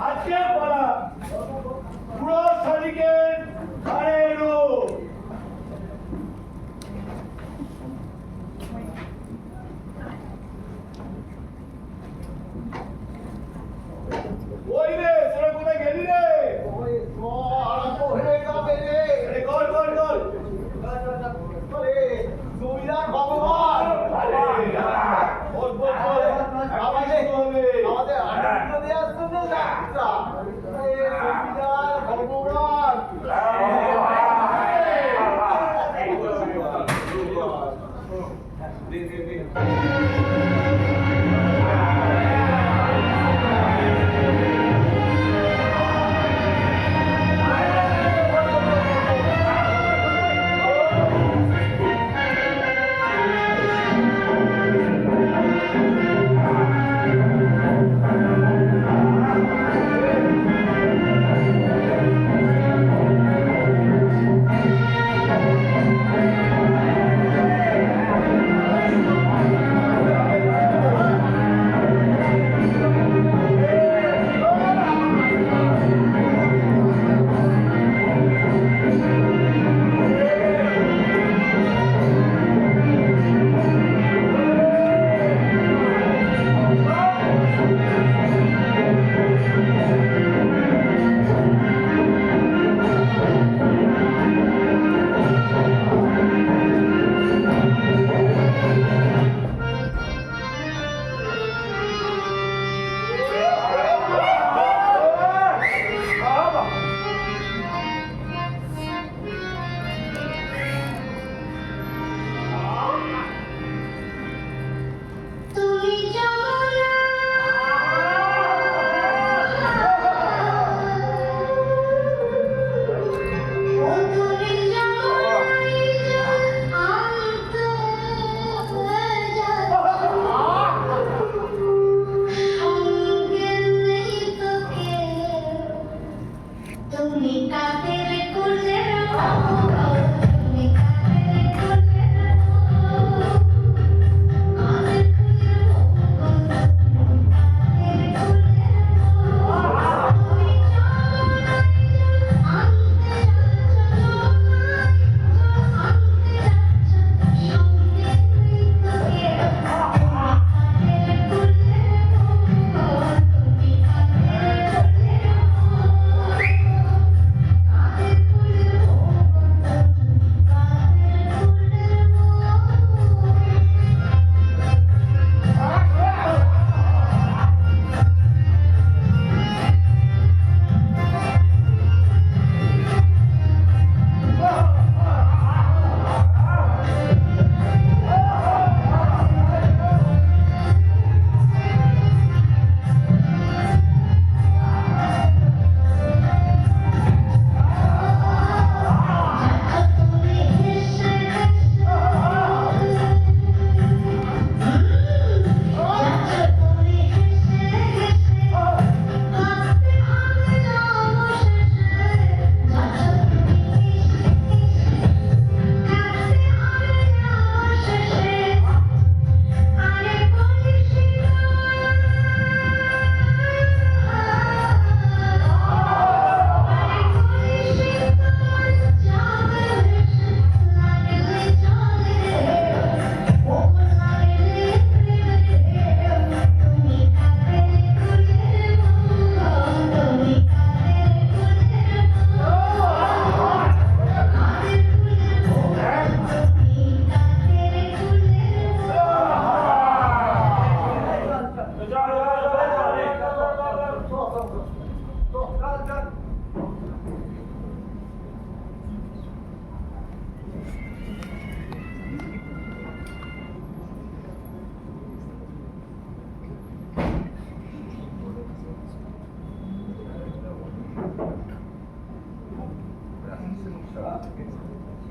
আজকের পালা পুরো শালিকের ঘাড়ে এলো। ওই রে তোরা কোথায় গেলি রে? ওই আরম্ভ হয়ে যাবে রে। আরে কর কর কর। আরে জমিদার ভগবান বল বল বল। আমাদের আনন্দ দেওয়ার জন্য যাত্রা। জমিদার ভগবান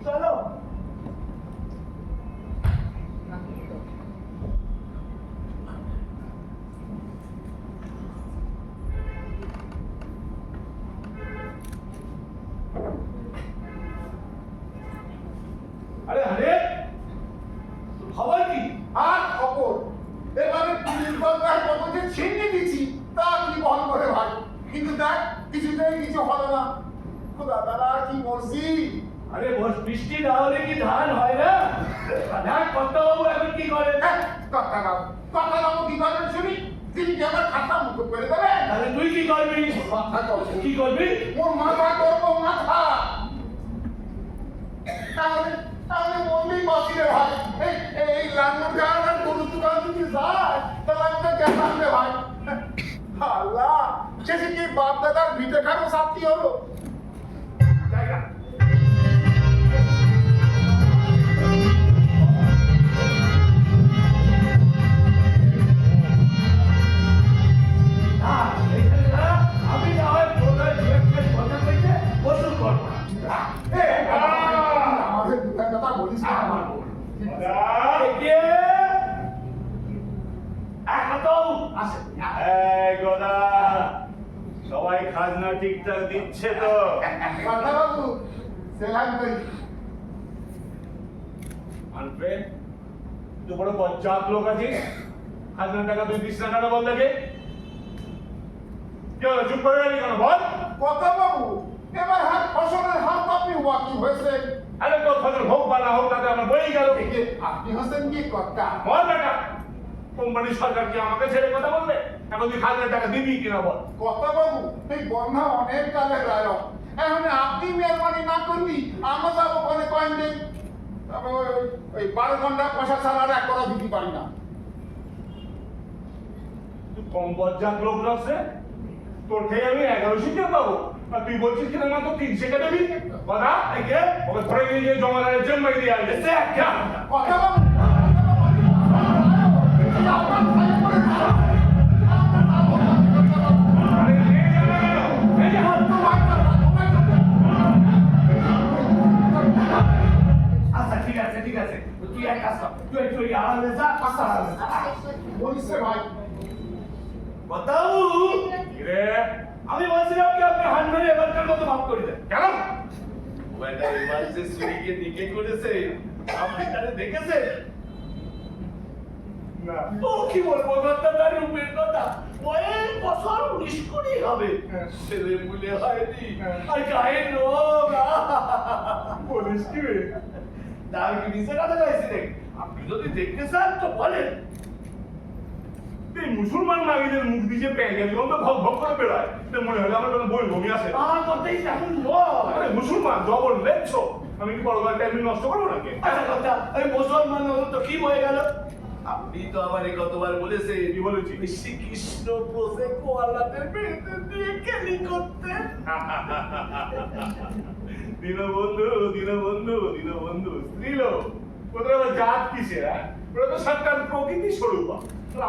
চলো। আরে আরে খবর কি? আর খবর এবারে পুলিশ দরকার কত যে ছিনিয়ে দিচ্ছি তা কি বল করে ভাই। কিন্তু বৃষ্টিটাই কিছু হলো না। খোদা তারা কি বলছি? আরে বৃষ্টি না হলে কি ধান হয় না? ধান কর্তাবাবু এখন কি করে? কথাবাবু কি করেন শুনি? তিনি কি আমার খাতা মুখ করে দেবেন? তাহলে তুই কি করবি? মাথা করবো। কি করবি? ওর মাথা করবো মাথা। তাহলে তাহলে বললেই বাঁচি রে ভাই। এই লাঙ্গল গান আর গরু দোকান যদি যায় তাহলে আমি তো গেলাম রে ভাই। আল্লাহ, শেষে কি বাপ দাদার ভিটে খাবো সাথী হলো? জায়গা আমি না হয় তোদের দু একটা কথা কইতে বসুন করবো না। আমাদের দোকান কথা বলিস না আমার। সবাই খাজনা ঠিকঠাক দিচ্ছে তো? কথাবাবু সেলাম করি। আনবে তুই বড় বজ্জাত লোক আছিস, খাজনা টাকা তুই দিস না কেন বল দেখে? কি হলো, চুপ করে গেলি কেন বল? কথাবাবু এবার হাত ফসলের হাত আপনি ওয়াকি হয়েছে। আরে তোর ফসল হোক বা না হোক তাতে আমার বই গেল। আপনি হচ্ছেন কি কর্তা? বল বেটা, কোম্পানি সরকার কি আমাকে ছেড়ে কথা বলবে? এখন তুই খাজনা টাকা দিবি কিনা বল? কথাবাবু এই বন্যা অনেক কালের রায়ক, এখন আপনি মেহরবানি না করবি আমরা যাবো ওখানে কয়েন দিন। তবে ওই 12 ঘন্টা পয়সা ছাড়া আর এক করা দিতে পারি না। তুই কম বজ্জাত লোক লাগছে, তোর থেকে আমি 1100 টাকা পাবো আর তুই বলছিস কিনা মাত্র 300 টাকা দিবি? কথা থেকে ওকে ধরে নিয়ে গিয়ে জমাদারের জন্মাই দিয়ে আসবে। কথাবাবু আচ্ছা ঠিক আছে ঠিক আছে, তুই এক কাজ কর, তুই একটু আড়ালে যা, পাশা আড়ালে যা। বলিস রে ভাই। বাতাবু রে, আমি বলছিলাম কি আপনি হাত ধরে এবারকার মতো মাফ করে দেন। কেন? ওটা এবার যে সুরিকে দিকে করেছে আপনি তারে দেখেছেন না? ও কি বলবো, তার রূপের কথা কয়েক বছর 19 কোটি হবে, ছেলে মুলে হয়নি আর গায়ের রোগ। বলিস কি রে? তার কি নিচে কথা গাইছি রে? আপনি যদি দেখতে চান তো বলেন। এই মুসলমান নারীদের মুখ দিয়ে প্যাঙ্গেল গন্ধ ভক ভক করে বেড়ায়, তো মনে হয় আমার কোনো বই বমি আছে। আমার কথাই এখন আরে মুসলমান জবর লেচ্ছ, আমি কি বড় গাড়ি টাইম নষ্ট করবো নাকি? আচ্ছা কথা, আরে মুসলমান হলো তো কি হয়ে গেল? আপনি তো আমারে কতবার বলেছেন, কি বলেছি? শ্রীকৃষ্ণ বসে কোয়ালাদের মেয়েদের দিয়ে কেলি করতে। দীনবন্ধু দীনবন্ধু দীনবন্ধু স্ত্রীলোক, ওদের আবার জাত কিসের? ওরা তো সরকার প্রকৃতি স্বরূপ।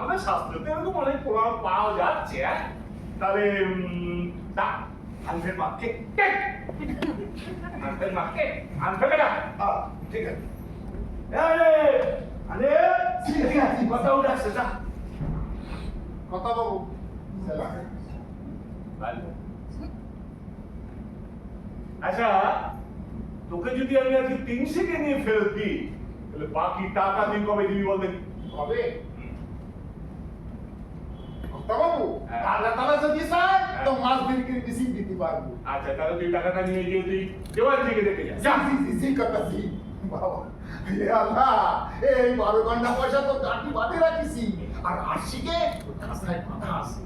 আমরা শাস্ত্রতে এরকম অনেক প্রমাণ পাওয়া যাচ্ছে। তাহলে আনফের মাকে আনফের মাকে আনফের না, ঠিক আছে। আরে আরে ঠিক আছে, কথা উঠাচ্ছে যা। কথাবাবু সেলাম। আচ্ছা, তোকে যদি আমি আজকে 300 কে নিয়ে ফেরত দিই তাহলে বাকি টাকা তুই কবে দিবি বল দেখি? কবে? কথাবাবু আল্লাহ তাআলা যদি চায় তো মাস বিক্রি বেশি দিতে পারবো। আচ্ছা তাহলে তুই টাকাটা নিয়ে গিয়ে তুই দেওয়ার দিকে দেখে যা। জি জি জি জি কথাছি বাবা। হে আল্লাহ, এই 12 ঘন্টা পয়সা তো গাঁটি বাঁধে রাখিছি আর আশিকে কাঁসায় বাঁধা আছে,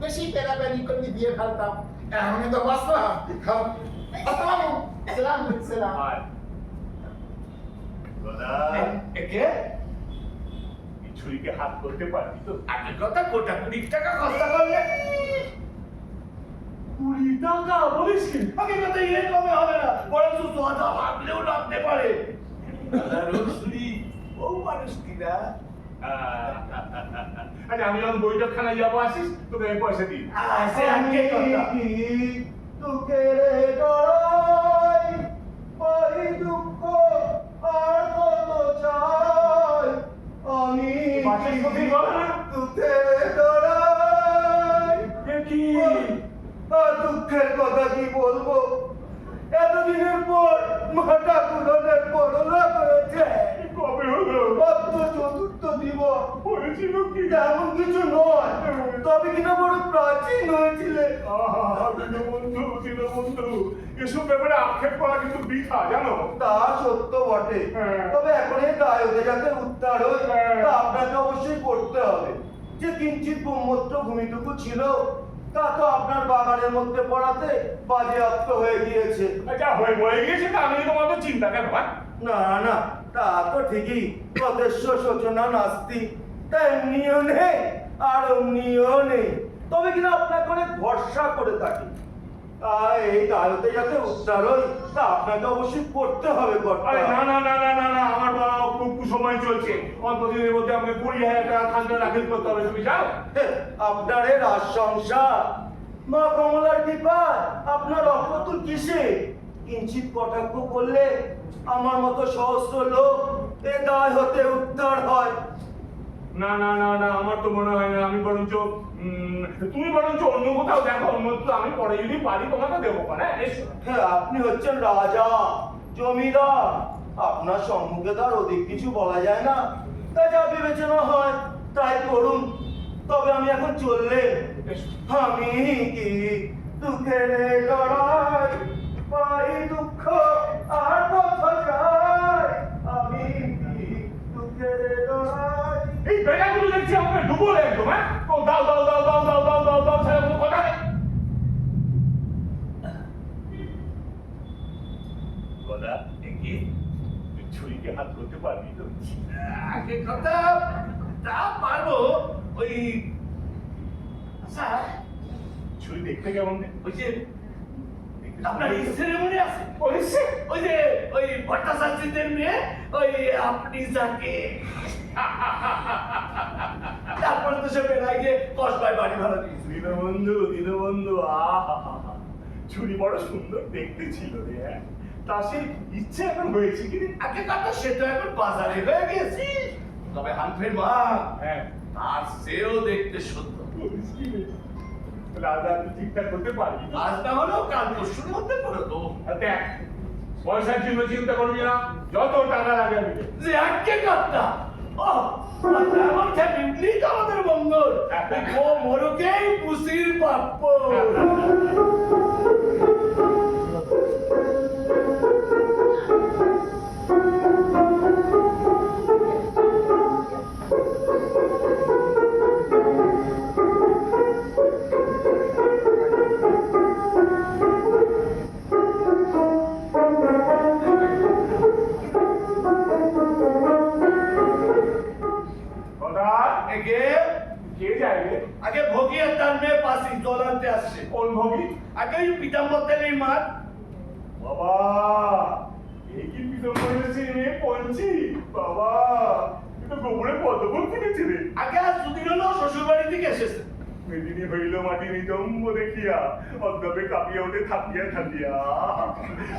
বেশি পেরাপেরি করে দিয়ে ফেলতাম, এমনই তো বাঁচলাম। কথাবাবু সেলাম সেলাম। আর দাদা একে এই ছুরিকে হাত করতে পারবি তো? আগের কথা কোটা 20 টাকা খরচা করলে 20 টাকা বলিস কি? আগের কথা ইয়ে কমে হবে না, বরং সোজা ভাবলেও লাগতে পারে। দাদা রোজ ছুরি ও মানুষ কিনা। আচ্ছা আমি যখন বইটা খানায় যাবো আসিস তোকে আমি পয়সা দিই। সে আজকে কথা দুঃখের গড়াই ওই দুঃখ আর কত চাই আমি বাচ্চার সাথে বল না। দুঃখের গড়াই কি আর দুঃখের কথা কি বলবো, এতদিনের পর মাটা পুরনের পরলোক হয়েছে। কবে হলো? মাত্র চতুর্থ দিবস হয়েছিল কি? এমন কিছু নয়, তবে কিনা বড় প্রাচীন হয়েছিলে। দীনবন্ধু, এসব ব্যাপারে আক্ষেপ করা কিন্তু বৃথা, জানো? তা সত্য বটে, হ্যাঁ। তবে এখন এই দায়তে যাতে উদ্ধার হয় হ্যাঁ। তা আপনাকে অবশ্যই করতে হবে। যে কিঞ্চিত ব্রহ্মত্র ভূমিটুকু ছিল তা তো আপনার বাগানের মধ্যে পড়াতে বাজেয়াপ্ত হয়ে গিয়েছে। যা হয়ে গিয়েছে তা আমি তোমার তো চিন্তা কেন ভাই? না না, তা তো ঠিকই, প্রদেশ্য সূচনা নাস্তি, তা এমনিও নেই আর অমনিও নেই, তবে কিনা আপনাকে অনেক ভরসা করে থাকি। এই দায়তে যাতে উদ্ধার হয় তা আপনাকে অবশ্যই করতে হবে। আরে না না না না না না, আমার বাবা খুব সময় চলছে, অল্প দিনের মধ্যে আপনি 20,000 টাকা খাজনা দাখিল করতে হবে, তুমি যাও। আপনার এই রাজ সংসার মা কমলার কৃপায় আপনার অপ্রতুল কিসে? কিঞ্চিত কটাক্ষ করলে আমার মতো সহস্র লোক এ দায় হতে উদ্ধার হয়। না না না না, আমার তো মনে হয় না। আমি বরঞ্চ তুমি বরঞ্চ অন্য কোথাও দেখো, অন্যত্র আমি পরে যদি পারি তোমাকে দেবো। হ্যাঁ, আপনি হচ্ছেন রাজা, জমিদার, আপনার সম্মুখে তার অধিক কিছু বলা যায় না, তাই যা বিবেচনা হয় তাই করুন। তবে আমি এখন চললে আমি কি দুঃখের লড়াই পাই দুঃখ আর কথা যায়, আমি কি দুঃখের লড়াই। এই বেটাগুলো দেখছি আমাকে ডুবোলে একদম। হ্যাঁ, তো দাও দাও দাও দাও দাও দাও দাও দাও, ছাড়া কোনো কথা নেই। কথা দেখি ছুরিকে হাত করতে পারবি তো? আগে কথা তা পারবো। ওই আচ্ছা, ছুরি দেখতে কেমন রে? ওই যে আপনার সেরেমনি আছে, বলিস ওই যে ওই ভট্টাচার্যদের মেয়ে, ওই আপনি যাকে তারপরে তো সে বেড়ায় গিয়ে কসবায় বাড়ি ভাড়া দিয়েছে। দীনবন্ধু, আহা, ছুরি বড় সুন্দর দেখতে ছিল রে। হ্যাঁ, তা সে ইচ্ছে এখন হয়েছে কি রে? আগে কথা সে তো এখন বাজারে হয়ে গেছি, তবে হানফের মা হ্যাঁ, তার সেও দেখতে সুন্দর। বলিস কি রে? রাজা তুই ঠিকঠাক করতে পারবি? আজ না হলেও কাল পরশুর মধ্যে করে তো। আর দেখ, পয়সার জন্য চিন্তা করবি না, যত টাকা লাগে আমি দেব। যে আজকে কথা ও আমার ফ্যামিলি তো আমাদের মঙ্গল, ও মরকেই পুষির প্রাপ্য। কথা একে কে যায় রে? আগে ভোগিয়ার তার মেয়ে পাশি জল আনতে আসছে। কোন ভবি? আগে ওই পিতাম্বর তেলের মার। বাবা, এই কি পিছন করেছে রে পঞ্চি? বাবা, তুই তো গোবরে পদ্মফুল কিনেছি রে। আগে আজ দুদিন হলো শ্বশুর বাড়ি থেকে এসেছে। মেদিনী হইল মাটি নিতম্ব দেখিয়া, অজ্ঞাপে কাঁপিয়া ওঠে থাকিয়া থাকিয়া।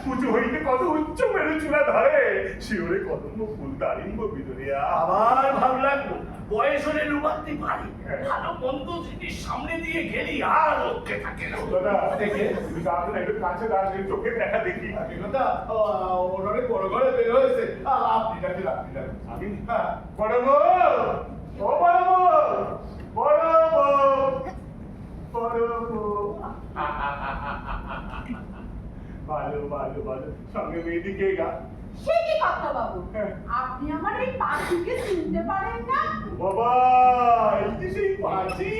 উঁচু হইতে কত উচ্চ মেরু চূড়া ধরে, শিওরে কদম্ব ফুল দারিম্ব বিদরিয়া। আবার ভাব লাগলো বয়স হলে লুবান্তি পারি, ভালো মন্দ জিনিস সামনে দিয়ে গেলি আর রক্ষে থাকে না। দাদা, দেখে তুমি তাড়াতাড়ি একটু কাছে দাঁড়িয়ে চোখের দেখা দেখি। কথা ওনারে বড় ঘরে বের হয়েছে। আপনি ডাকি আপনি ডাকি। আমি বড় বউ, ও বড় বউ, বড় বউ, বড় বউ। ভালো ভালো ভালো, সঙ্গে মেয়েদিকে গা। সে কি কথা বাবু, আপনি আমার এই পাখিকে চিনতে পারেন না? বাবা, এই যে সেই পাখি।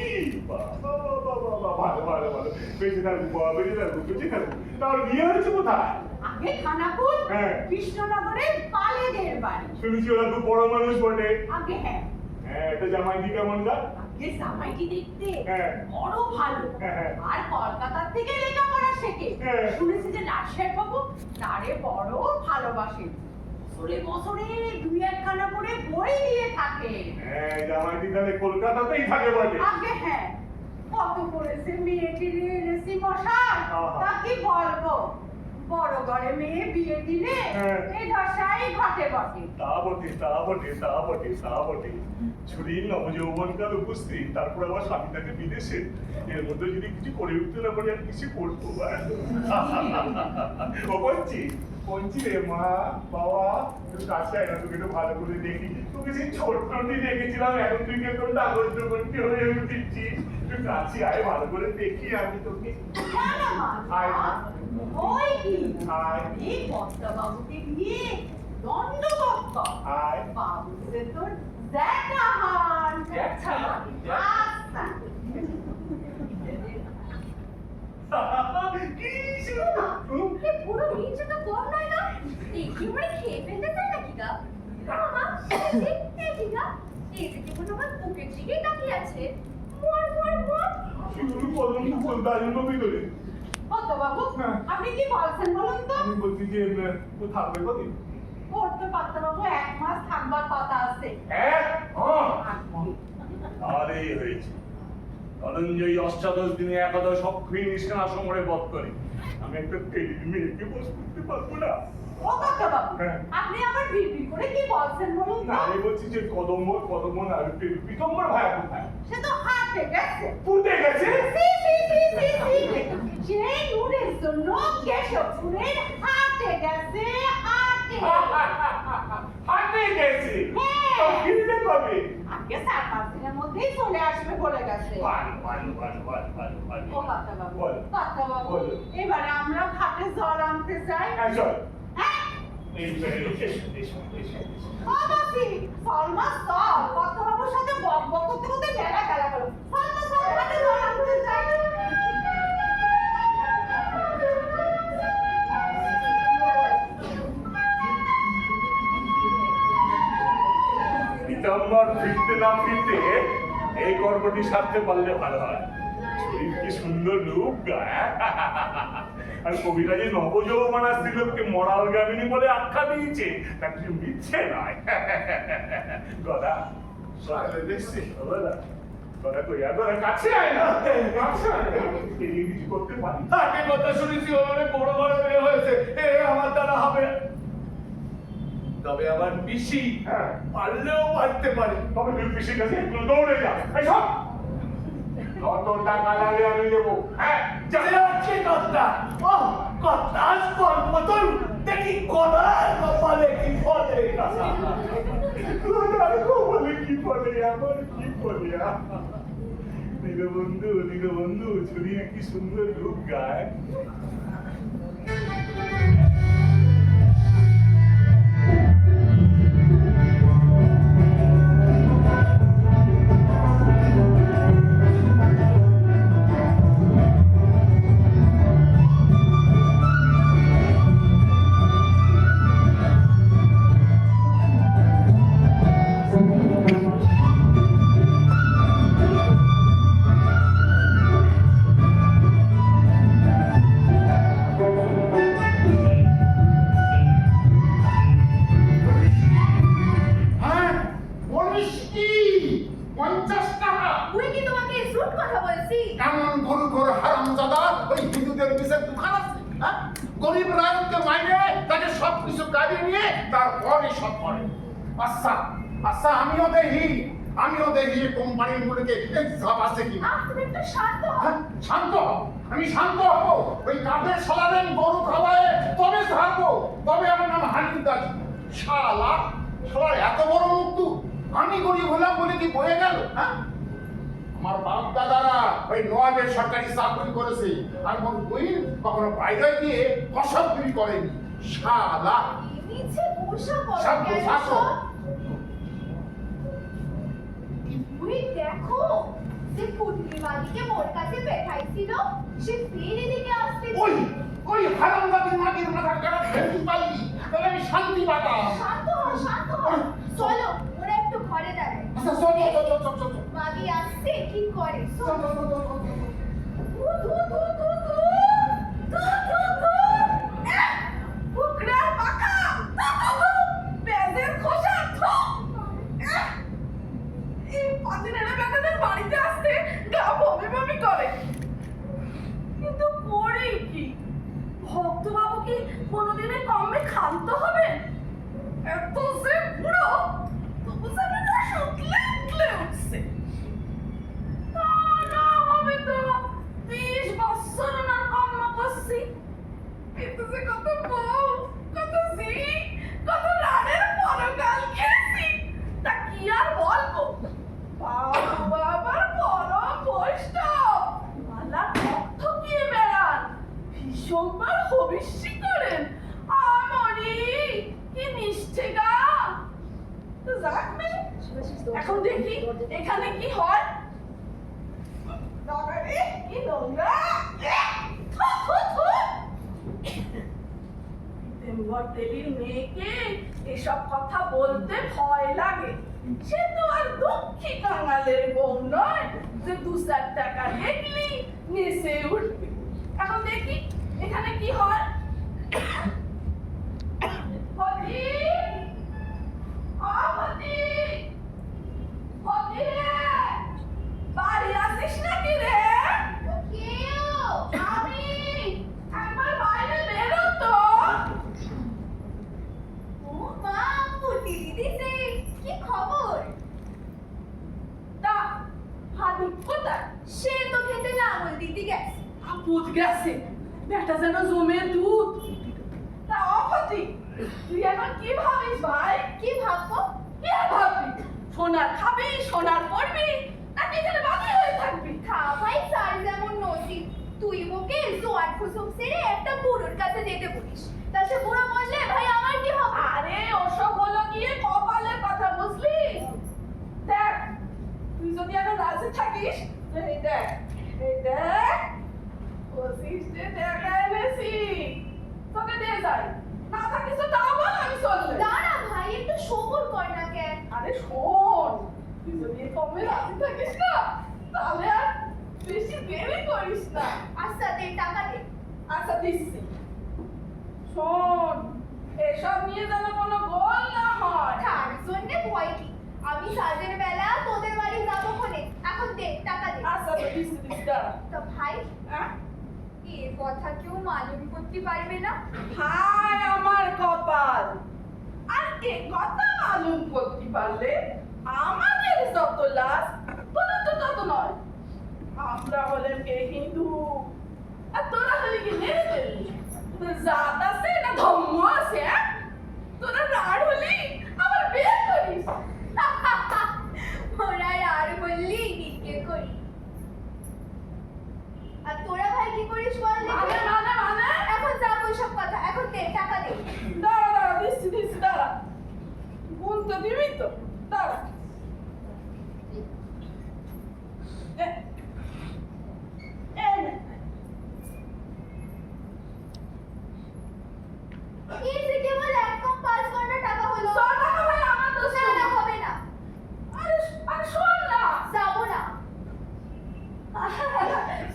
বাবা বাবা বাবা, ভালো ভালো ভালো, বেঁচে থাকুক বাবা, বেঁচে থাকুক, বেঁচে থাকুক। তার বিয়ে হয়েছে কোথায়? আগে খানাপুর হ্যাঁ। কৃষ্ণনগরের পালেদের বাড়ি। শুনেছি ওরা খুব বড় মানুষ বটে। আগে হ্যাঁ, হ্যাঁ, এটা জামাইদি কেমন গা? আগে জামাইটি দেখতে হ্যাঁ। বড় ভালো, হ্যাঁ। আর কলকাতার থেকে লেখাপড়া শেখে। হ্যাঁ। শুনেছি যে রাজশেখ বাবু তারে বড় ভালোবাসেন, বছরে বছরে 2-1খানা করে বই দিয়ে থাকে। হ্যাঁ, জামাইদি তাহলে কলকাতাতেই থাকে বটে। আগে হ্যাঁ, কত করেছে মেয়েটি এনেছি মশাই, আহা। তা কি বলবো, বড় ঘরে মেয়ে বিয়ে দিলে হ্যাঁ। এই দশাই ঘটে বটে। তা বটে, তা বটে, তা বটে, তা বটে। ছুরির নবযৌবনকাল উপস্থিত, তারপর আবার স্বামী তাকে বিদেশে, এর মধ্যে যদি কিছু করে উঠতে না পারি আর কিছু করবো। ও পঞ্চি, পঞ্চি রে মা, বাবা, একটু কাছে আয় না, তোকে একটু ভালো করে দেখি। তোকে সেই ছোট্টটি দেখেছিলাম, এখন তুই কেমন ডাগর ডগরটি হয়ে উঠেছিস। একটু কাছে আয়, ভালো করে দেখি আমি তোকে। আয়। ওই কি আয়। এই কর্তা বাবুকে দিয়ে দণ্ডবত কর। আয়। বাবু সে তোর দেখাহান। দেখা? আচ্ছা। কি সুন্দর। এ পুরো নিচটা কম নয় না? একেবারে খেয়ে ফেলতে চায় নাকি গা? মামা, এই দিঘা, এই দিকে মনে হয় বুকের দিকেই তাকিয়ে আছে। মর মর মর। শুধু কদম ফুল দাঁড়িয়ে ভিতরে। কর্তা বাবু হ্যাঁ। আপনি কি বলছেন বলুন তো? আমি বলছি যে তো থাকবে কদিন? ওর তো কর্তা বাবু 1 মাস থাকবার কথা আছে। তাহলেই হয়েছে। ধনঞ্জয়ী অষ্টাদশ দিনে একাদশ অক্ষয়ী নিষ্কান সমরে বধ করে। আমি একটা তেলির মেয়েকে বস করতে পারবো না। ও কর্তা বাবু হ্যাঁ। আপনি আমার বিড়বিড় করে কি বলছেন বলুন না, তো? আমি বলছি যে কদম্ব না পীতম্বর ভাইয়া কোথায়? সে তো হাঁটে গেছে। পুঁতে গেছে? সেই নুরের জন্য কেশবপুরের হাটে গেছে হাটে। হাটে গেছে? হ্যাঁ। তো ফিরবে কবে? আজকে 4-5 দিনের মধ্যেই চলে আসবে বলে গেছে। ভালো। ও কর্তা বাবু, বলো। কর্তা বাবু, বলো। এবারে আমরা ঘাটে জল আনতে যাই। হ্যাঁ, চল। হ্যাঁ? এসো। ও মাসি, সলমা চল, কর্তা বাবুর সাথে বক বক করতে করতে মেলা খেলা করো। চল তো চল, ঘাটে জল আনতে যাই। পীতাম্বর ফিরতে না ফিরতে এই কর্মটি সারতে পারলে ভালো হয়। শরীর কি সুন্দর রূপ গায়। আর কবিরাজি নবযৌবনা স্ত্রীলোককে মরাল গামিনী বলে আখ্যা দিয়েছে, তা কিছু মিথ্যে নয়। গদা সকালে দেখছি গদা কইয়া গদা কাছে আয় না, কাছে আয় না। এই কিছু করতে পারি। আগে কথা শুনেছি ও অনেক বড় বড় মেয়ে হয়েছে, আমার দ্বারা হবে না। তবে আমার পিসি হ্যাঁ। পারলেও পারতে পারে। তবে তুই পিসির কাছে একটু দৌড়ে যা। এই সব কত টাকা লাগে আমি দেবো। হ্যাঁ, যা। যাচ্ছে কর্তা, ও কর্তা কর্মতল দেখি গদার কপালে কি ফলে। গদার কপালে কি ফলে, আমার কি ফলে? দীনবন্ধু ছড়িয়ে কি সুন্দর রূপ গায়। হ্যাঁ, বলিস কি? 50 টাকা? তুই কি তোমাকে শুট কথা বলছি? এমন গরু ঘর হারামজাদা ওই হিন্দুদের বিষয়ে দোকান আছে? হ্যাঁ? গরিব রায়তকে মাইনে তাকে সব কিছু কাটিয়ে নিয়ে তারপরই সব করে। আচ্ছা আমিও দেখি কোম্পানির গুলোকে এক্সাম আছে কি। তুমি একটু শান্ত হও। হ্যাঁ, শান্ত হ। আমি শান্ত হবো ওই কাঠের সারাদিন গরু খাওয়ায় তবে থাকবো, তবে আমার নাম হানিদাস। শালা এত বড় মুক্তু আমি গরিব হলাম বলে কি বয়ে গেল? হ্যাঁ, আমার বাপ দাদারা ওই নোয়াবের সরকারি চাকরি করেছে, আর কোন বই কখনো বাইরে গিয়ে কসবগিরি করেনি। শালা নিচে বসে পড়ো সব কেন বসাতো। সব? তুই দেখো যে পুটলিমালিকে মোর কাছে পেঠাইছিল সে ফের এদিকে আসতে ওই হারামজাদি মাটির মাথা কাটা ফেলতে পারলি তাহলে আমি শান্তি পাতাম। শান্ত হও চলো ওরা একটু ঘরে দাঁড়ায়। আচ্ছা চল। মাগি আসছে কি করে চল। উকরার পাকা পেঁয়াজের খোসা এই পাঁচদিনের বেকাদের বাড়িতে আসতে গা বমি করে, কিন্তু পরে কি ভক্তবাবু কি কোনোদিনই কমবে ক্ষান্ত হবে? এত সে বুড়ো তবু সে শুকলে উঠছে। তা না হবে তো রাখবে। এখন দেখি এখানে কি হয়। বাবা রে, কি নোংরা! থু, থু, থু। দেবর দেবীর মেয়েকে এসব কথা বলতে ভয় লাগে। সে তো আর দুঃখী কাঙালের বউ নয় যে 2-4 টাকা দেখলি নেচে উঠবে। এখন দেখি এখানে কি হয়। হরি, হরি, হরি রে, বাড়ি আসিস নাকি রে? কেউ আমি একবার বাইরে বেরো তো। ও মা, পুতি দিদিছে, কি খবর? তা হাদু কোথায়? সে তো খেতে লাঙল দিতে গেছে। আপুত গেছে, বেটা যেন জমে দুধ। তা অপতি, তুই এখন কি ভাবিস ভাই? কি ভাববো? কি আর ভাববি? সোনার খাবি, সোনার পড়বি, নাকি এখানে বাকি হয়ে থাকবি? খা ভাই, স্যার যেমন নসিব, তুই ওকে জোয়ার ফুসুক সেরে একটা বুড়োর কাছে যেতে বলিস। তা সে বুড়ো বললে ভাই আমার কি হবে? আরে ওসব হলো গিয়ে কপালের কথা, বুঝলি? দেখ, তুই যদি এখন রাজি থাকিস, তো এই দেখ, এই দেখ, ওসিসে টাকা এনেছি, তোকে দিয়ে যাই। না থাকিস তো তাও বল, আমি চললে। দাঁড়া ভাই, একটু সবুর কর না কেন? আরে শোন, তুই যদি এই কমে রাজি থাকিস না, তাহলে আর বেশি দেরি করিস না। আচ্ছা দে, টাকা দে। আচ্ছা দিচ্ছি। শোন, এসব নিয়ে যেন কোনো গোল না হয়। তার জন্য ভয় কি? আমি সাজের বেলা তোদের বাড়ি যাবো কোনে। এখন দে, টাকা দে। আচ্ছা তো দিচ্ছি, দাঁড়া। তো ভাই, হ্যাঁ? এ কথা কেউ মালুম করতে পারবে না? হায় আমার কপাল! আর এ কথা মালুম করতে পারলে আমাদের যত লাশ, তোদের তো তত নয়। আমরা হলেন কে হিন্দু, আর তোরা হলে কি নেড়ে তোদের জাত আছে না ধর্ম আছে? হ্যাঁ? তোরা রাড হলি আবার বিয়ে করিস। ওরা আর বললি নিকে করি। আর তোরা ভাই কি করিস বল দেখি? মানে মানে মানে এখন যাব সব কথা। এখন দে, টাকা দে। দাঁড়া দাঁড়া, দিচ্ছি দাঁড়া। গুনতে দিবি তো? দাঁড়া। এই নে। এই যে কেবল এক কম 5 ঘন্টা টাকা হলো। 100 টাকা ভাই আমার তো না না, হবে না। আরে শোন না। যাবো না।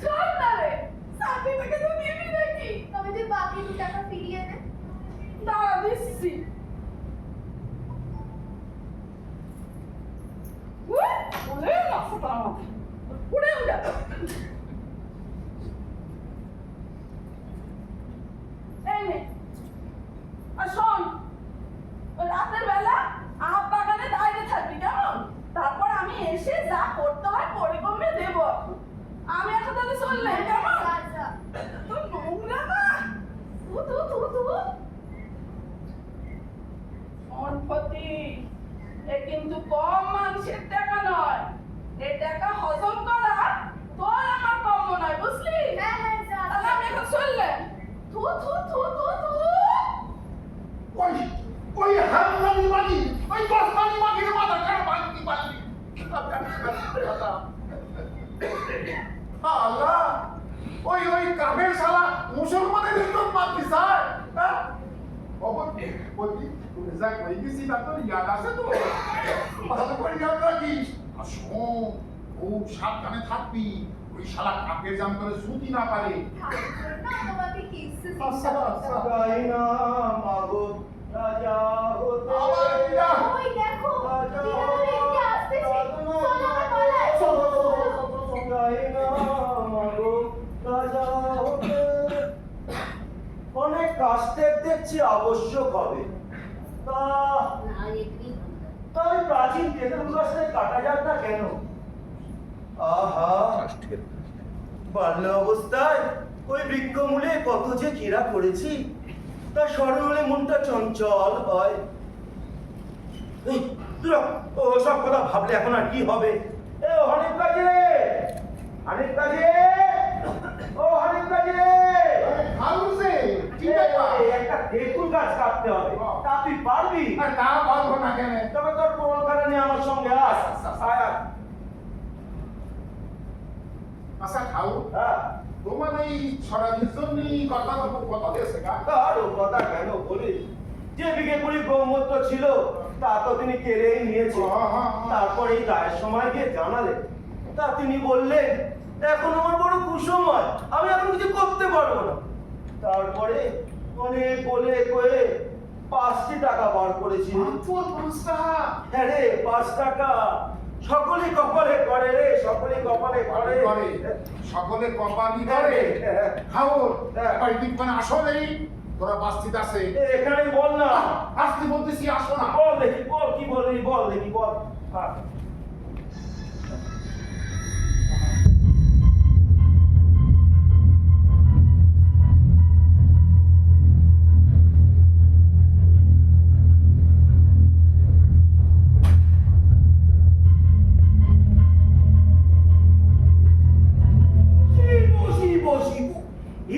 শোন না রে, সার্টিফিকেট তো দিবি নাকি? তবে তুই বাকি 2 টাকা ফিরিয়ে দে। দাঁড়া, দিচ্ছি। ওরে মাথাটা আমার। উড়ে উড়ে। এই নে। আর শোন, ওই রাতের বেলা আম বাগানে দাঁড়িয়ে থাকবি, কেমন? তারপর আমি এসে যা করতে হয় পরিকমে দেব। আমি এখন তাহলে চললে, কেমন? যা যা। তো নোংরা না। তু। সম্পত্তি, এ কিন্তু কম মানুষের টাকা নয়। এ টাকা হজম করা তোর আমার কম নয়, বুঝলি? হ্যাঁ হ্যাঁ, যা। তাহলে আমি এখন চললে। থু। ওই হামলানি মাগি, ওই বসমানি মাগির মাথা কেন ভাঙতে পারলি? আল্লাহ, ওই কাফের শালা মুসলমানের ইজ্জত মারতি স্যার। বলছি তুমি যা কই গেছি তা তোর ইয়াদ আছে তো? ভালো করে ইয়াদ রাখিস। আর শোন, খুব সাবধানে থাকবি। ওই শালা কাফের জাম করে ছুটি না পারে। ঠাকুর না তোমাকে কিসে আচ্ছা, আচ্ছা। গাই না মাগো রাজা হতে। আবার ইয়া। ওই দেখো, রাজা দিদাকে আসতেছে। সাধনা চলো আমরা পালাই। চলো, গাই না মাগো রাজা হতে। অনেক কাস্টের দেখছি আবশ্যক হবে। তাই প্রাচীন তেঁতুল গাছটাই কাটা যাক না কেন? আহা, বাল্য অবস্থায় ওই বৃক্ষমূলে কত যে ক্রীড়া করেছি, তা স্মরণ হলে মনটা চঞ্চল হয়। এই, দূর হ, ও সব কথা ভাবলে এখন আর কি হবে? এ অনেক কাজে, ও অনেক কাজে। হাউসে কি ব্যাপার? এই একটা তেঁতুল গাছ কাটতে হবে, তা তুই পারবি? আর তা পারবো না কেন? তবে তোর পোড়লখানা নিয়ে আমার সঙ্গে আস। আয়, আয়। আচ্ছা খাও, হ্যাঁ, তোমার এই ছড়ানির জন্য কথা কত দিয়েছে গা? আর ও কথা কেন বলিস? যে বিঘে কুড়ি গৌমূত্র ছিল তা তো তিনি কেড়েই নিয়েছে। তারপর এই দায়ের সময় গিয়ে জানালেন, তা তিনি বললেন এখন আমার বড় কুসময়, আমি এখন কিছু করতে পারবো না। তারপরে অনেক বলে কয়ে 5টি টাকা বার করেছি। হ্যাঁ রে, 5 টাকা। সকলে কপালে করে রে, সকলে কপালে করে। সকলে কপালি করে। খাও, বাড়িতে মানে আসলেই তোরা বাস্তিত আছে। এখানে বল না। আসতে বলতেছি, আসো না। বল দেখি, বল কি বলবি, বল দেখি, বল। হ্যাঁ।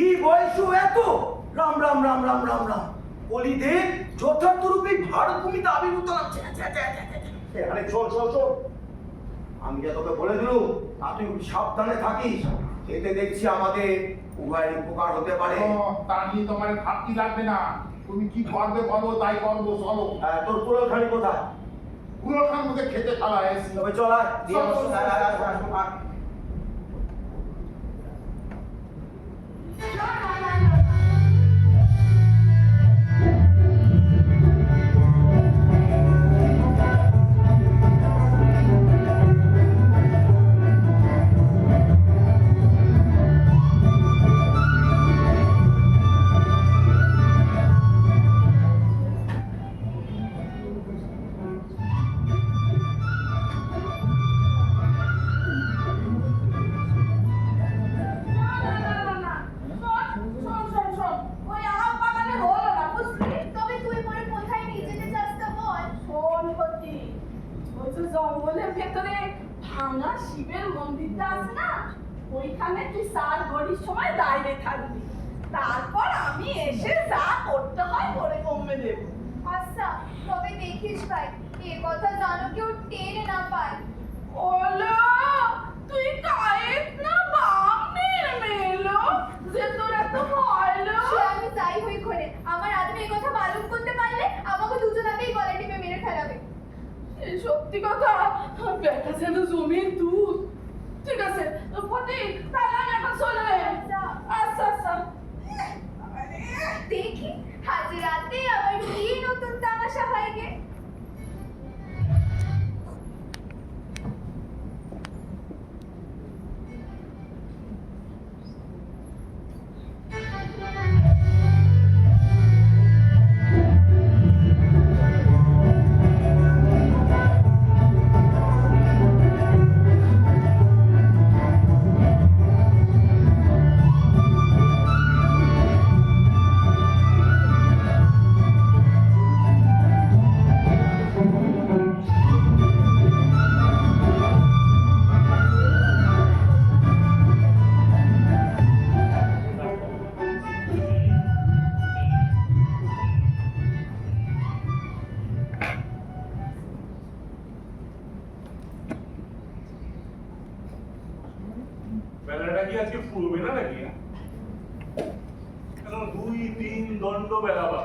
এই বয়সও এত রাম রাম রাম রাম রাম রাম বলিদেব যথার্থ রূপে ভারত ভূমিতে আবির্ভূত হচ্ছে। আরে চল চল চল, আমি যা তোকে বলে দিলুম তা তুই সাবধানে থাকিস। এতে দেখছি আমাদের উভয়ের উপকার হতে পারে। তা নিয়ে তোমার ভাবতে লাগবে না, তুমি কি করবে বলো, তাই করবো। চলো। তোর পোড়লখানি কোথায়? পুরো খান মধ্যে খেতে খাওয়া হয়েছে। তবে চল আয়, দিয়ে আমার সঙ্গে আয়, আয়, আয়, আয়, আয়। তবে তুই পরে কোথায় নিয়ে যেতে চাস তা বল। জঙ্গলের ভেতরে ভাঙা শিবের মন্দিরটা আছে না, ওইখানে তুই সার গড়ির সময় দাঁড়িয়ে থাকবি, তারপর আমি এসে যা করতে হয় করে কমে দেব। আচ্ছা, তবে দেখিস ভাই, এ কথা জানো কেউ টেনে না পায়। ওলো তুই কায়েত না বামনের মেলো যে তোর এত ভয়লো। সে আমি যাই হই করে, আমার আদমি এই কথা মালুম করতে পারলে আমাকে দুজনাকেই গলা টিপে মেরে ফেলাবে। এই সত্যি কথা, ব্যাটা যেন জমির দুধ। ঠিক আছে ফটি, তাহলে আমি এখন চলে আচ্ছা। আচ্ছা আচ্ছা। দেখি আজ রাতে আবার কি নতুন তামাশা হয় গে। বেলাটা কি আজকে ফুরবে না নাকি? এখন 2-3 দণ্ড বেলা বা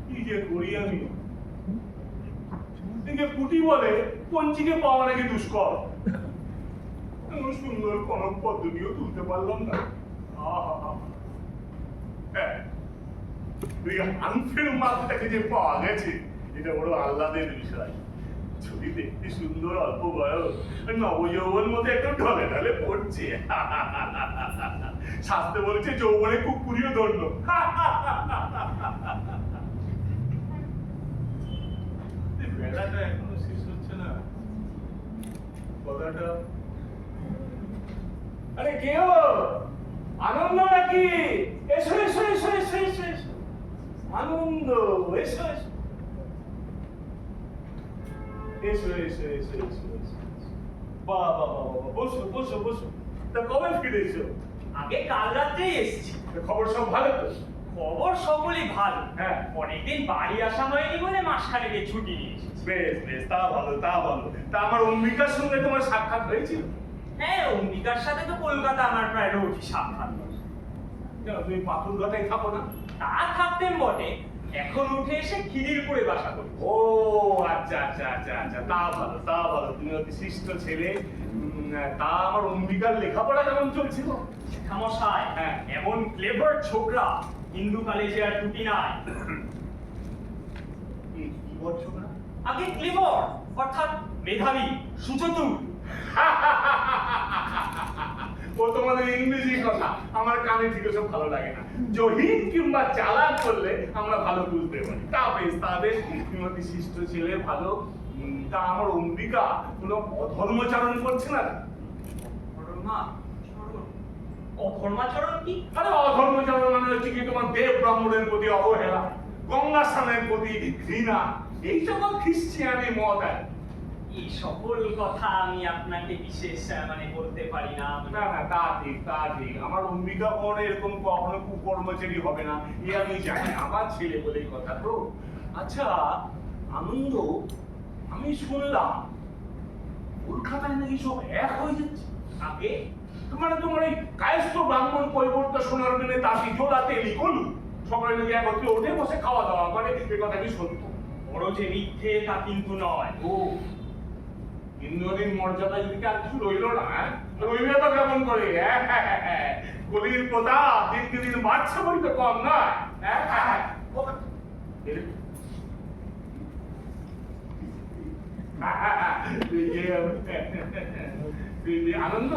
কি যে করি আমি। এদিকে পুটি বলে পঞ্চিকে পাওয়া নাকি দুষ্কর। এমন সুন্দর কনক পদ্ধতিও তুলতে পারলাম না। আনফেল মাছটাকে যে পাওয়া গেছে এটা বড় আহ্লাদের বিষয়। ছবি দেখতে সুন্দর, অল্প বয়স, নবযৌবন মতো একটু ঢলে ঢলে পড়ছে। শাস্তে বলেছে যৌবনে কুকুরীয় দণ্ড। বেলাটা এখনো শেষ হচ্ছে না কথাটা। আরে কেউ আনন্দ নাকি? এসো এসো এসো এসো এসো এসো, আনন্দ এসো এসো এসো এসো এসো এসো এসো। বাবা বাবা, বসো বসো বসো। তা কবে ফিরেছো? আগে কাল রাত্রেই এসেছি। খবর সব ভালো তো? খবর সকলই ভালো। হ্যাঁ। অনেকদিন বাড়ি আসা হয়নি বলে মাসখানেকের ছুটি নিয়ে এসেছি। বেশ বেশ, তা ভালো তা ভালো। তা আমার অম্বিকার সঙ্গে তোমার সাক্ষাৎ হয়েছিল? হ্যাঁ, অম্বিকার সাথে তো কলকাতা আমার প্রায় রোজই সাক্ষাৎ হয়। কেন তুমি পাথরঘাটায় থাকো না? তা থাকতেন বটে, এখন উঠে এসে খিদিরপুরে বাসা করি। ও আচ্ছা আচ্ছা আচ্ছা আচ্ছা, তা ভালো তা ভালো, তুমি অতি শিষ্ট ছেলে। তা আমার অম্বিকার লেখাপড়া কেমন চলছিল? মশাই, হ্যাঁ। এমন ক্লেভার ছোকরা হিন্দু কলেজে আর দুটি নাই। কি বলছো না? আগে ক্লেভার অর্থাৎ মেধাবী, সুচতুর। ও তোমাদের ইংরেজি কথা আমার কানে ঠিক সব ভালো লাগে না। জহির কিংবা চালাক করলে আমরা ভালো বুঝতে পারি। তা বেশ তা বেশ, তুমি অতি শিষ্ট ছেলে, ভালো। তা আমার অম্বিকা কোনো অধর্মচারণ করছে না? অধর্মাচরণ কি? আরে অধর্মচারণ মানে হচ্ছে কি তোমার দেব ব্রাহ্মণের প্রতি অবহেলা, গঙ্গা স্নানের প্রতি ঘৃণা, এই সকল খ্রিস্টিয়ানি মত। এই সকল কথা আমি আপনাকে বিশেষ বলতে পারি না। না না, তা ঠিক তা ঠিক। আমার অম্বিকা পরে এরকম কখনো কুকর্মচারী হবে না, এ আমি জানি। আমার ছেলে বলেই কথা তো। আচ্ছা আনন্দ, আমি শুনলাম কলকাতায় নাকি সব এক হয়ে যাচ্ছে। আগে মানে তোমার এই কায়স্থ ব্রাহ্মণ কৈবর্ত সোনার মেনে তাঁতি জোড়া তেলি কলু সবাই নাকি একত্রে ওঠে বসে খাওয়া দাওয়া করে, এ কথা কি সত্য? বড় যে মিথ্যে তা কিন্তু নয়। ও, ইন্দ্রনীর মর্যাদা যদি আর কিছু রইল না, রইবে তো কেমন করে? কলির প্রতাপ দিনকে দিন বাড়ছে বই তো কম নয়। আনন্দ,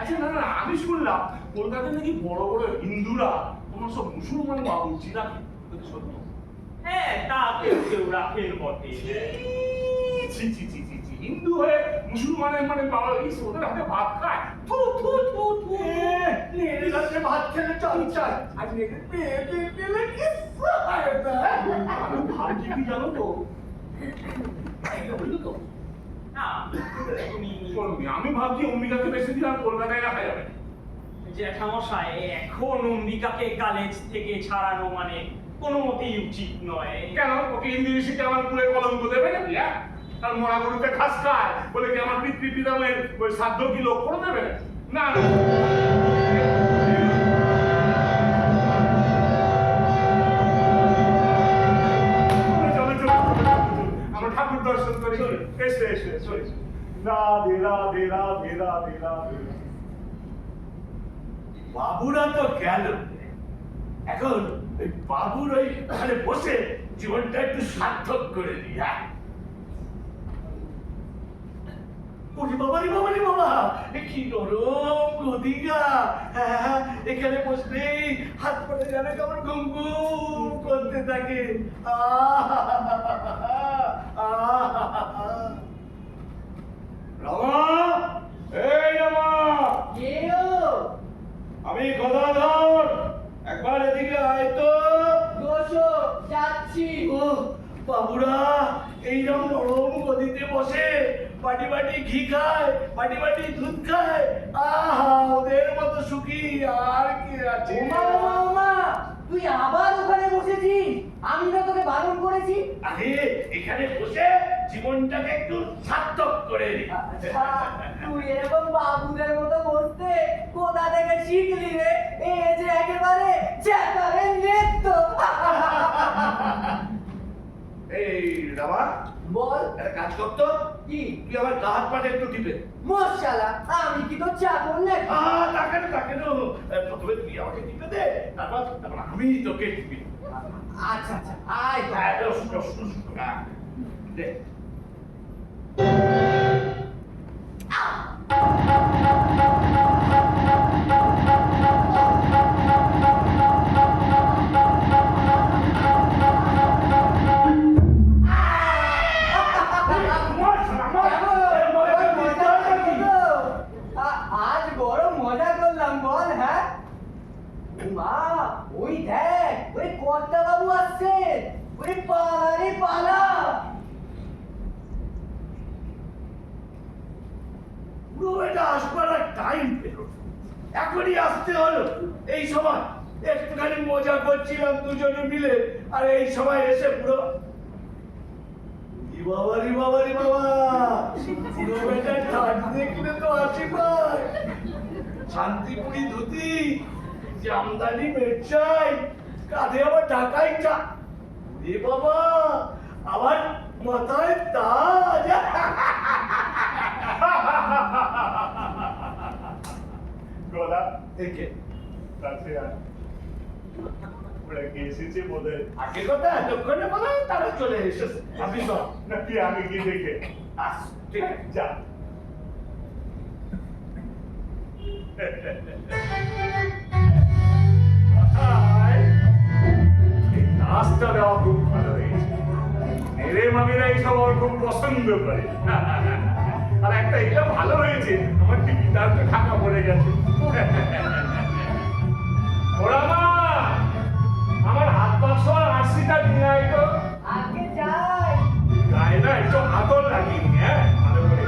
আচ্ছা না না, আমি শুনলাম কলকাতায় নাকি বড় বড় হিন্দুরা তোমার সব মুসলমান বাবুর্চি রাখে, সত্য? হ্যাঁ, তা কেউ কেউ রাখেন বটে। ছি ছি ছি ছি ছি, হিন্দু হয়ে মুসলমানের বাবা ওদের হাতে ভাত খায়? থু থু থু থু। মেয়েদের কাছে ভাত খেলে চাল চাই, আর মেয়েদের পেলে কি আমি ভাবছি কি জানো তো, না, তুমি আমি ভাবছি অম্বিকাকে বেশি দিন আর কলকাতায় রাখা যাবে না। জ্যাঠামশাই, এখন অম্বিকাকে কলেজ থেকে ছাড়ানো কোনো মতেই উচিত নয়। কেন? ওকে ইংলিশে আমার পুরে কলঙ্ক দেবে নাকি? তার মরা গরুতে ঘাস খায় বলে কি আমার পিতৃ পিতামের ওই সাধ্য কি লোক করে দেবে? না না, আমরা ঠাকুর দর্শন করি। এসে এসে এসে রাধে রাধে রাধে রাধে রাধে। বাবুরা তো গেল, এখন ওই বাবুর ওইখানে বসে জীবনটা একটু সার্থক করে দিই। হ্যাঁ, বাবারি বাবা, কি নরম গদিগা। হ্যাঁ, এখানে বসলেই হাত পড়ে যাবে, কেমন ঘুম ঘুম করতে থাকে। রমা, এই রমা, আমি গদাধর, একবার এদিকে আয় তো। যাচ্ছি। ও বাবুরা এইরকম নরম গদিতে বসে বাটি বাটি ঘি খায়, বাটি বাটি দুধ খায়। আহা, ওদের মতো সুখী আর কে আছে? ওমা, তুই আবার ওখানে বসেছিস? আমি তো তোকে বারণ করেছি। আরে এখানে বসে জীবনটাকে একটু সার্থক করে নি। আচ্ছা, তুই এরকম বাবুদের মতো বসতে কোথা থেকে শিখলি রে? এ যে একেবারে চ্যাটারের নৃত্য। এই রামা, বল। একটা কাজ করতো কি? তুই আমার গা হাত পাটা একটু টিপে। মশালা, আমি কি তোর চাকর নাকি? তাকে প্রথমে তুই আমাকে টিপে দে, তারপর আমি তোকে টিপি। আচ্ছা আচ্ছা, আয় তো। দে। আজ বড় মজা করলাম বল। হ্যাঁ মা, ওই দেখ, ওই কর্তা বাবু আসছে। ওই পালা রে পালা। পুরো এটা আসবার আর টাইম পেল না। এখনই আসতে হলো এই সময়। একটুখানি মজা করছিলাম দুজনে মিলে, আর এই সময় এসে পুরো বাবারি বাবারি বাবা, পুরো বেটার ঠাট দেখলে তো আসি পায়। শান্তিপুরি ধুতি, জামদানি মেরচাই, কাঁধে আবার ঢাকাই চা, এ বাবা আবার মাথায় তাজ। গলা একে কাছে আর ওরা কি এসেছে বোধ হয়। আগে কথা এতক্ষণে বলে তারা চলে এসেছে। আপনি সব নাকি আমি গিয়ে দেখে আস, ঠিক আছে যা। নাচটা দেওয়া খুব ভালো হয়েছে। মেরে মামিরা এইসব আমার খুব পছন্দ করে। আর একটা এটা ভালো হয়েছে, আমার টিকিটা তো ঢাকা পড়ে গেছে। ওরা মা, আমার হাত বাক্স আর আরসিটা নিয়ে আয় তো। আগে যাই। গায়ে না একটু আতর লাগিয়ে নি, হ্যাঁ ভালো করে।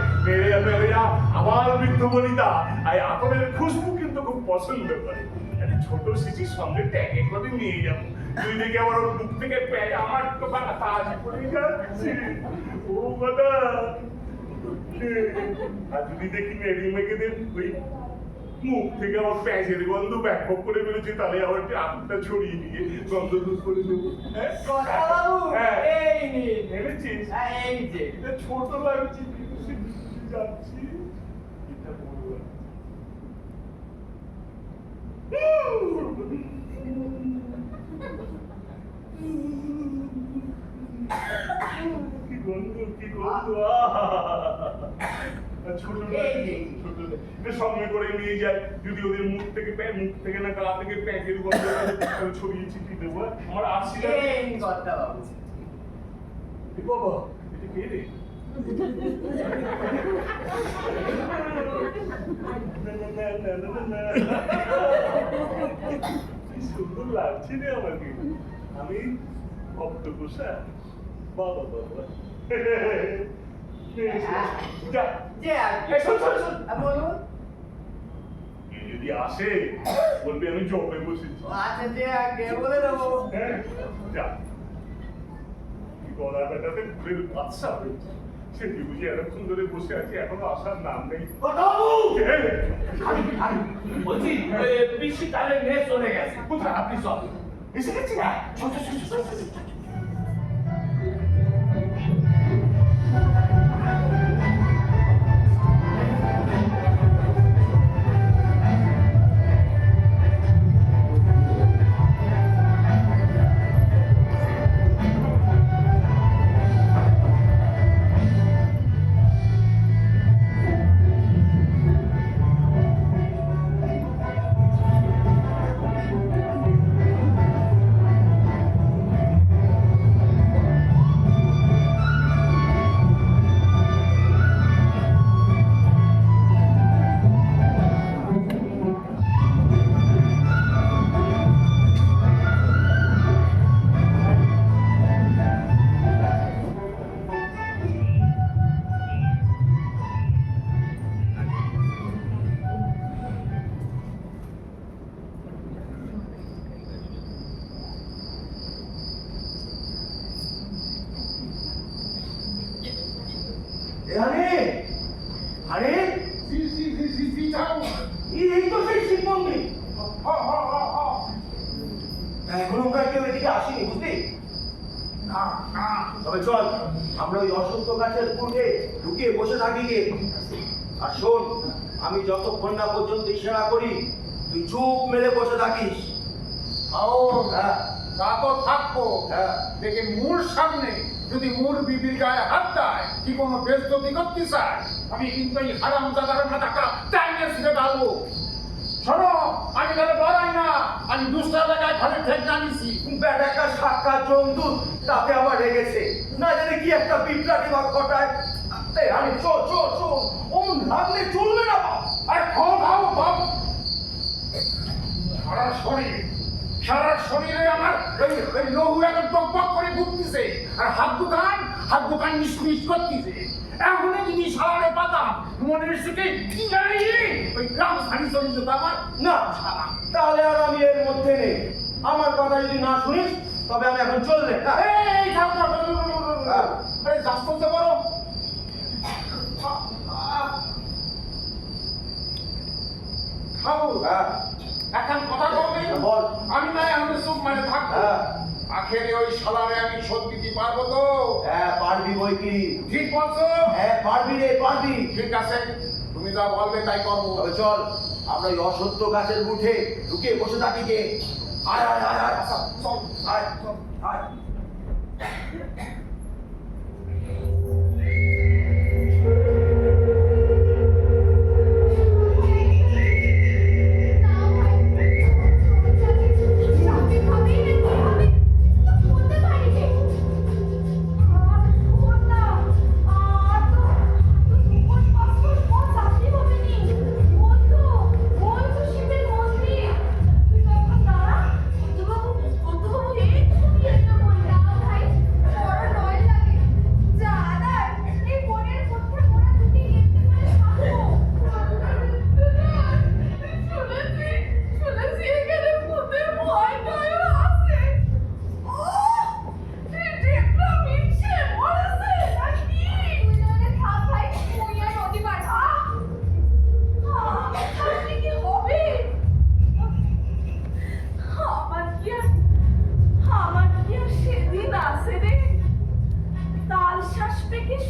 মেয়েরা আবার বৃদ্ধ বনিতা এই আতরের খুশবু কিন্তু খুব পছন্দ করে। একটা ছোট শিশির সঙ্গে ট্যাগে করে নিয়ে যাবো। তুই দেখে আবার ওর মুখ থেকে প্যায় আমার তো তাজ পড়ে যাচ্ছে। ও বাবা, আর যদি দেখি মেরি মেয়েদের ওই মুখ থেকে আমার প্যাঁচের গন্ধ ব্যাপক করে ফেলেছে, তাহলে আবার আতরটা ছড়িয়ে দিয়ে গন্ধ দূর করে দেবো। হ্যাঁ কথা বাবু, হ্যাঁ। এই নিন। এনেছিস? হ্যাঁ, এই যে। এটা ছোট লাগছে কিন্তু যাচ্ছি। এটা বড় লাগছে। কি গন্ধ, কি গন্ধ। ছোট লাগছে, ছোট লাগছে। এটা সঙ্গে করে নিয়ে যায়, যদি ওদের মুখ থেকে না গলা থেকে প্যাকের গন্ধ ছড়িয়ে ছিটিয়ে দেবো। আমার আশিটা এই নিন কথা বাবু। বাবা, এটা কে রে? কি সুন্দর লাগছে রে আমাকে। আমি অক্টোপাসা। বাবা বাবা। যা। যে আগে। এই শোন, শোন, শোন। বলুন। এ যদি আসে বলবি আমি জবে বসেছি। আচ্ছা, যে আগে বলে দেবো। হ্যাঁ, যা। গলা বেটাতে ঘুরের বাচ্চা হয়েছে। সে কি বুঝি এতক্ষণ ধরে বসে আছে, এখনো আসার নাম নেই। কথা বাবু, কে? বলছি পিসি তাহলে নিয়ে চলে গেছে। কোথায় আপনি সব এসে গেছি? চল চল চল চল চল চল। আরে আরে এই তো সেই শিব মন্দির। এখনো কেউ এদিকে আসেনি, বুঝলি? তবে চল আমরা ওই অসত্য গাছের পূর্বে ঢুকিয়ে বসে থাকি গে। আর শোন, আমি যতক্ষণ না পর্যন্ত ইশারা করি তুই চুপ মেরে বসে থাকিস। হ্যাঁ তা তো থাকবো। হ্যাঁ। দেখে মোর সামনে যদি মোর বিবির গায়ে হাত দেয়, কি কোনো বেজতি করতে চায়, আমি কিন্তু এই হারাম জাদার মাথাটা টাইমে ছিঁড়ে ডালবো। শোনো, আমি তাহলে বলাই না, আমি দুষ্ট এলাকায় ঘরে ঠেক নামিছি। বেটাকা সাক্ষাৎ জমদূত, তাতে আবার রেগেছে না জানি কি একটা বিপ্লবী বা ঘটায়। আরে চল চল চল, ওম লাগলে চলবে না। আরে খাও খাও খাও। সারা শরীরে আমার ওই লহু এখন টকবক করে ঘুরতেছে, আর হাত দোকান নিষ্ক্রিয় করতেছে। এখনই যদি সারারে পাতা মনের সুখে কি জানি ওই গ্রাম সারি চলে যেত আমার না তাহলে আর আমি এর মধ্যে নেই। আমার কথা যদি না শুনিস তবে আমি এখন চললে। এই থাম থাম আরে যাস করতে পারো খাও এখন কথা বলবি বল। আমি না এখন চুপ মানে থাকবো হ্যাঁ। আখেরে ওই শালারে আমি শোধ দিতে পারবো তো হ্যাঁ পারবি বই কি। ঠিক বলছো হ্যাঁ পারবি রে পারবি। ঠিক আছে তুমি যা বলবে তাই করবো তবে চল আমরা ওই অসত্য গাছের উঠে ঢুকে বসে থাকি গে। আয় আয় আয় আয় আচ্ছা চল আয় আয়।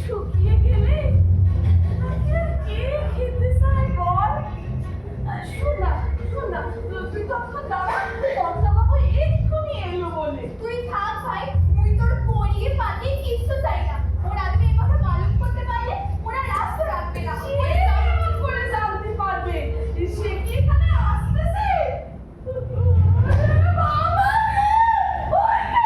শুকিয়ে গেলে তাকে আর কে খেতে চায় বল? শোন না তুই তখন দাঁড়া, পদ্মাবাবু এক্ষুনি এলো বলে। তুই থাক ভাই, মুই তোর পরিয়ে পাতি কিচ্ছু চাই না। ওরা আদমি এই কথা মালুম করতে পারলে ওরা রাস্তা রাখবে না। সে কেমন করে জানতে পারবে? সে কি এখানে আসতেছে? বাবা রে! ওই না!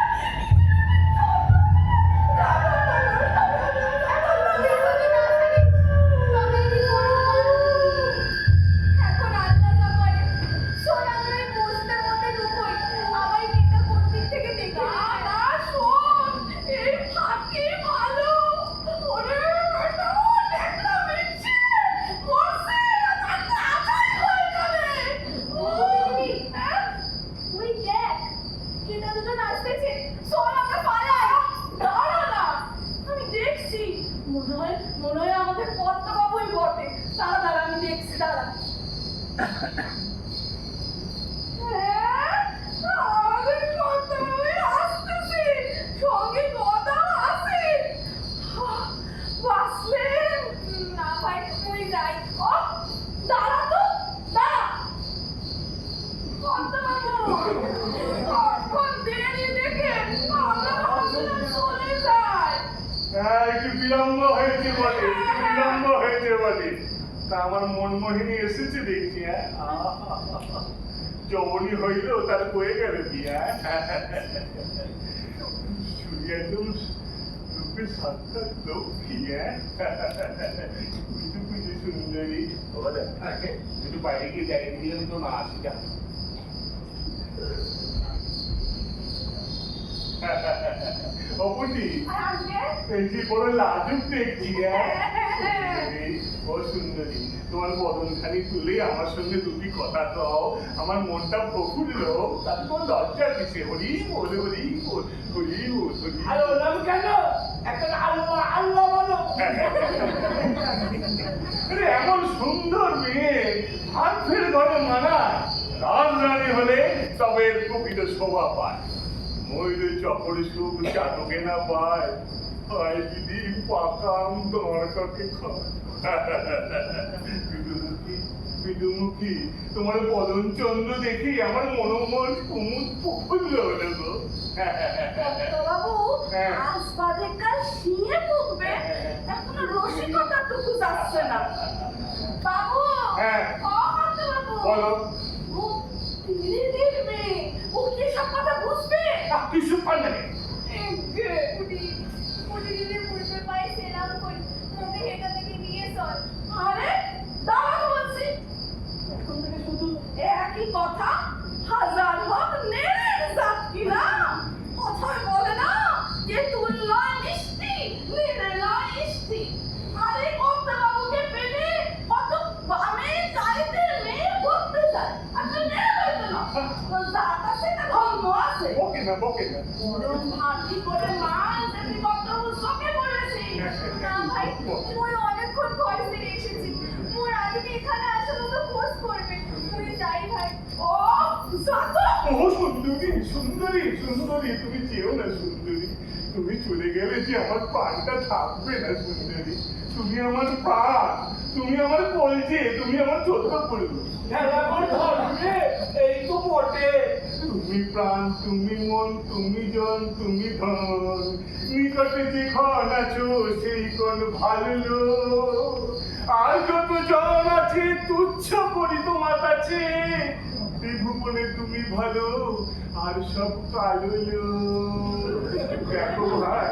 এখন আল্লাহ যা করে। শোন, আমরা এই পোস্টের মধ্যে ঢুকোই। আমার গেটটা কোন দিক থেকে দেখি? না, শোন, এই ফাঁকি ভালো। ওরে বেটা, দেখলাম ইচ্ছে। মরছে, তাতে আছাড় হয়ে যাবে। ওই, হ্যাঁ? ওই দেখ, গেটা দুজন আসতেছে। চল আমরা পালাই। দাঁড়া না, আমি দেখছি। মনে হয় আমাদের পদ্মাবাবুই বটে। দাঁড়া, আমি দেখছি, দাঁড়া। হ্যাঁ, আমাদের পদ্মাবাবুই আসতেছে। সঙ্গে গদা আছে। বাঁচলেন? না ভাই, তুই যাই। ও, দাঁড়া তো, দাঁড়া। পদ্মাবাবু, কখন দেরি দেখে আমরা ভাবছিলাম চলে যায়। হ্যাঁ, একটু বিলম্ব হয়েছে বলে, তা আমার মনমোহিনী এসেছে দেখছি। হ্যাঁ, যৌবনী হইল তার হয়ে গেল বিয়া। শুনি একদম রূপে সাক্ষাৎ লক্ষ্মী। কিছু সুন্দরী একটু বাইরে গিয়ে দেখে দিয়ে তো না আসি যা। অপুটি এই যে বড় লাজুক দেখছি। ও সুন্দরী, তোমার বদনখানি তুলে আমার সঙ্গে দুটি কথা কও, আমার মনটা প্রফুল্ল। তাতে কোন লজ্জা দিছে? হরি বল, হরি বল, হরি বল, হরি বল। আর ওরম কেন? এখন আল্লাহ আল্লাহ বলো। আরে এমন সুন্দর মেয়ে ভাত ফের ঘরে মানায়। রাজরানী হলে তবে এর প্রকৃত শোভা পায়। ময়ূরে চকরে সুখ চাটকে না পায়। হয় দিদি পাকাম তোমার কাকে খায়। বিদুমুখী, তোমার বদন চন্দ্র দেখি আমার মনোমন কুমুদ প্রফুল্ল হলো গো। পদ্মাবাবু, হ্যাঁ। আজ বাদে কাল শিঙে ঢুকবে, এখনো রসিকতাটুকু যাচ্ছে না। বাবু, হ্যাঁ। ও পদ্মাবাবু, বলো। ও দিদির মেয়ে, ও কি সব কথা বুঝবে? কিছু পারলে দিদির পূর্বে পায়ে সেলাম করি, মুখে হেঁটা থেকে দিয়ে চল। আরে দাঁড়া বলছি, এখন থেকে শুধু একই কথা, হাজার হোক নেড়ে জাত কিনা। কথায় বলে না যে তুল লয় মিষ্টি, নেড়ে লয় মিষ্টি। দাঁত আছে না ধর্ম আছে? বকে না বকে না ওরম ভাটি করে মার যেতে কর্তব্য চোখে পড়েছি। না ভাই মুই অনেকক্ষণ ঘর ফিরে এসেছি মোর আগে এখানে আসার মতো খোঁজ করবে তুই যাই ভাই ও সাতো ও সুন্দরী সুন্দরী সুন্দরী তুমি চেয়েও না সুন্দরী তুমি চলে গেলে যে আমার প্রাণটা থাকবে না সুন্দরী তুমি আমার প্রাণ তুমি আমার কলজে তুমি আমার চোখা পড়লো খেলা করে ধরবে এই তো বটে। তুমি প্রাণ তুমি মন তুমি জন তুমি ধন নিকটে যে ক্ষণ আছো সেই কোন ভালো আর যত জন আছে তুচ্ছ করি তোমার কাছে ত্রিভুবনে তুমি ভালো আর সব কালো দেখো ভাই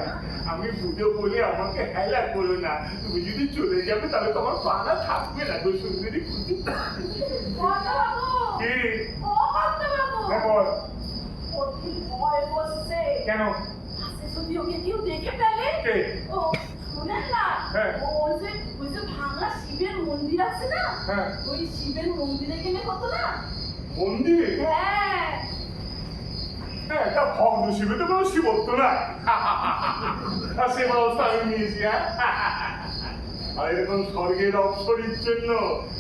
আমি বুঝে বলে আমাকে হেলা করো না তুমি যদি চলে যাবে তাহলে তোমার পানা থাকবে না গো সুন্দরী কর্তাবাবু কি ও কর্তাবাবু হ্যাঁ বল অতি ভয় বসছে। কেন পাশে যদি ওকে কেউ দেখে ফেলে কে? ও শুনেন না হ্যাঁ। ওই যে ভাঙা শিবের মন্দির আছে না হ্যাঁ। ওই শিবের মন্দিরে গেলে কত না মন্দিরে হ্যাঁ হ্যাঁ তা ভগ্ন শিবে তো কোনো শিবত্ব না আর সে ব্যবস্থা আমি নিয়েছি হ্যাঁ আর এরকম স্বর্গের অপসরির জন্য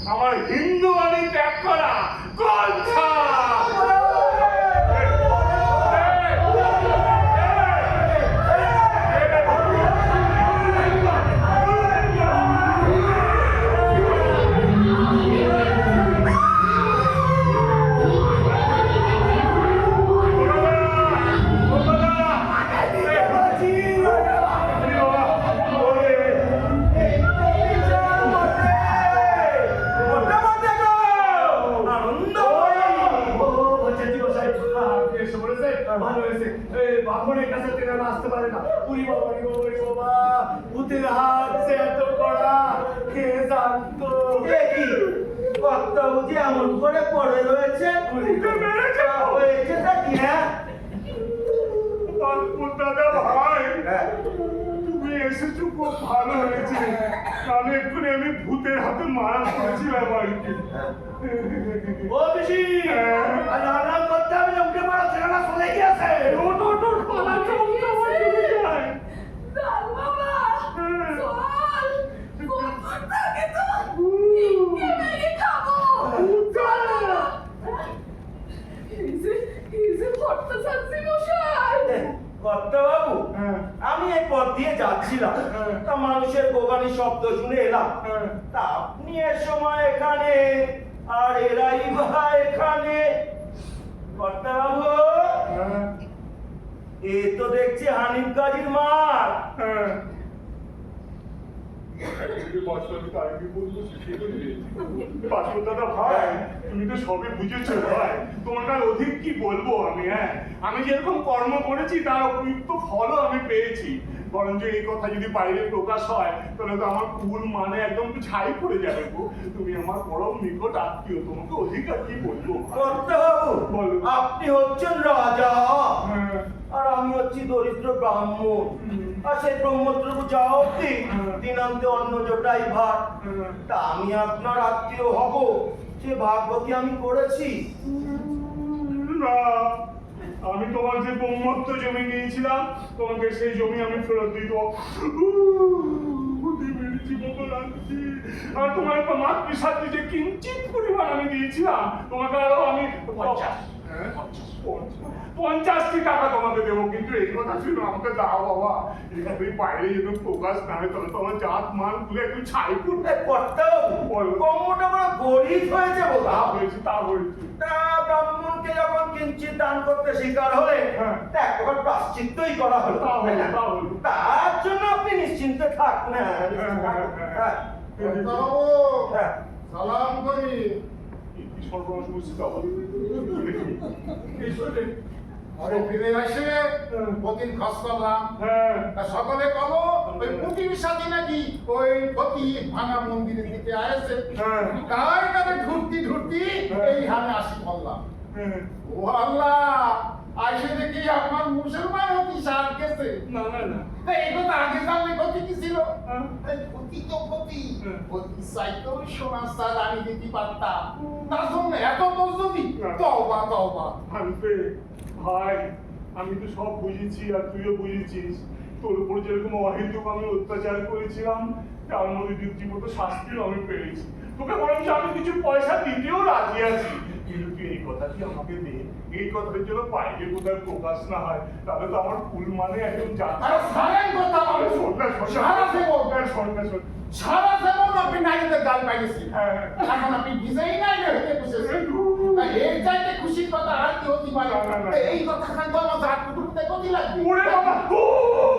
আমার হিন্দু বাণী ত্যাগ করা কলছা ভালো হয়েছে বামনের কাছে তেরা আসতে পারে না উড়ি বাবা উড়ি বাবা ভূতের হাত সে এত কড়া কে জানতো দেখি কর্তা বুঝি এমন করে পড়ে রয়েছে হয়েছে তা কি হ্যাঁ দাদা ভাই হ্যাঁ। তুমি এসেছো খুব ভালো হয়েছে তাহলে এক্ষুনি আমি ভূতের হাতে মারা পড়েছিলাম আর কি ও বেশি আর আরাম করতে হবে না উঠে পড়া ছেলেরা চলে গিয়েছে ওটো ওটো পালা চমকে আমার চলে যায় চল বাবা চল কত থাকে তো ইনকে মেরে খাবো চল বাবা ইজে ফটো সাথে মশাই কর্তাবাবু হ্যাঁ। আমি এই পথ দিয়ে যাচ্ছিলাম হ্যাঁ। তা মানুষের গোগানি শব্দ শুনে এলাম হ্যাঁ। তা আপনি এ সময় এখানে আর এরাই বা এখানে কর্তাবাবু হ্যাঁ এ তো দেখছি হানিফ কাজীর মার হ্যাঁ দাদা ভাই তুমি তো সবই বুঝেছো ভাই তোমাকে আর অধিক কি বলবো আমি হ্যাঁ আমি যেরকম কর্ম করেছি তার উপযুক্ত ফলও আমি পেয়েছি বরঞ্চ এই কথা যদি বাইরে প্রকাশ হয় তাহলে তো আমার কুল মানে একদম ছাই পড়ে যাবে গো তুমি আমার পরম নিকট আত্মীয় তোমাকে অধিক আর কি বলবো কর্তাবাবু বলো। আপনি হচ্ছেন রাজা হ্যাঁ। আর আমি হচ্ছি দরিদ্র ব্রাহ্মণ আর সেই ব্রহ্মদ্রবু যা অব্দি দিনান্তে অন্ন জোটাই ভাত তা আমি আপনার আত্মীয় হব সে ভাগ্যকে আমি করেছি না আমি তোমার যে ব্রহ্মত্ব জমি নিয়েছিলাম তোমাকে সেই জমি আমি ফেরত দিব আর তোমার মাতৃসাথে যে কিঞ্চিত পরিমাণ আমি দিয়েছিলাম তোমাকে আরো আমি 50টি টাকা তোমাকে দেবো কিন্তু এই কথা ছিল আমাকে দাও বাবা এখানে বাইরে যদি প্রকাশ না হয় তাহলে তোমার জাত মান তুলে একটু ছাই করবে কর্তাবাবু বলো। কর্মটা বড় গরিব হয়েছে তা বোধা হয়েছে তা হয়েছে তা ব্রাহ্মণকে যখন কিঞ্চিত দান করতে স্বীকার হলে হ্যাঁ। তা এক প্রকার প্রাশ্চিত্যই করা হলো তা হলো, তা হলো। তার জন্য আপনি নিশ্চিন্তে থাকুন হ্যাঁ। কর্তাবাবু হ্যাঁ। সালাম করি কি সর্বনাশ হয়েছে বাবা ঘরে ফিরে এসে প্রতিদিন খোঁজ করলাম হ্যাঁ তা সকলে কলো ওই পুটির সাথে নাকি ওই প্রতি ভাঙা মন্দিরের দিকে আসে হ্যাঁ। তাই তাদের ঢুকতি ঢুকতি এই হানে আসি বললাম হ্যাঁ ও আল্লাহ আইসে দেখি আপনার মুসলমান হতি সার গেছে। না না না তা এই কথা আগে জানলে ক্ষতি কি ছিল? হ্যাঁ। এই ক্ষতি তো ক্ষতি। হ্যাঁ। ক্ষতি চাইতেও সোনার সাল আমি দিতে পারতাম। তার জন্য এত প্রস্তুতি? তওবা তওবা। হানপে ভাই আমি তো সব বুঝেছি আর তুইও বুঝেছিস তোর উপর যেরকম অহেতুক আমি অত্যাচার করেছিলাম তার মধ্যে রীতিমতো শাস্তিও আমি পেয়েছি তোকে বরঞ্চ আমি কিছু পয়সা দিতেও রাজি আছি কিন্তু তুই এই কথাটি আমাকে দে এই কথাটার জন্য বাইরে কোথায় প্রকাশ না হয় তাহলে তো আমার ফুল মানে একদম আরে যাচ্ছে সারেন কথা বলে সারা সেবক সারা সেবক আপনি নারীদের গাল পাইছি। হ্যাঁ। এখন আপনি নিজেই নাই হতে বসেছেন। তা এর চাইতে খুশির কথা আর কি হতে পারে? না, না, না। এই কথা খান তো আমার হাত কুটুতে কত লাগবে? ওরে বাবা ও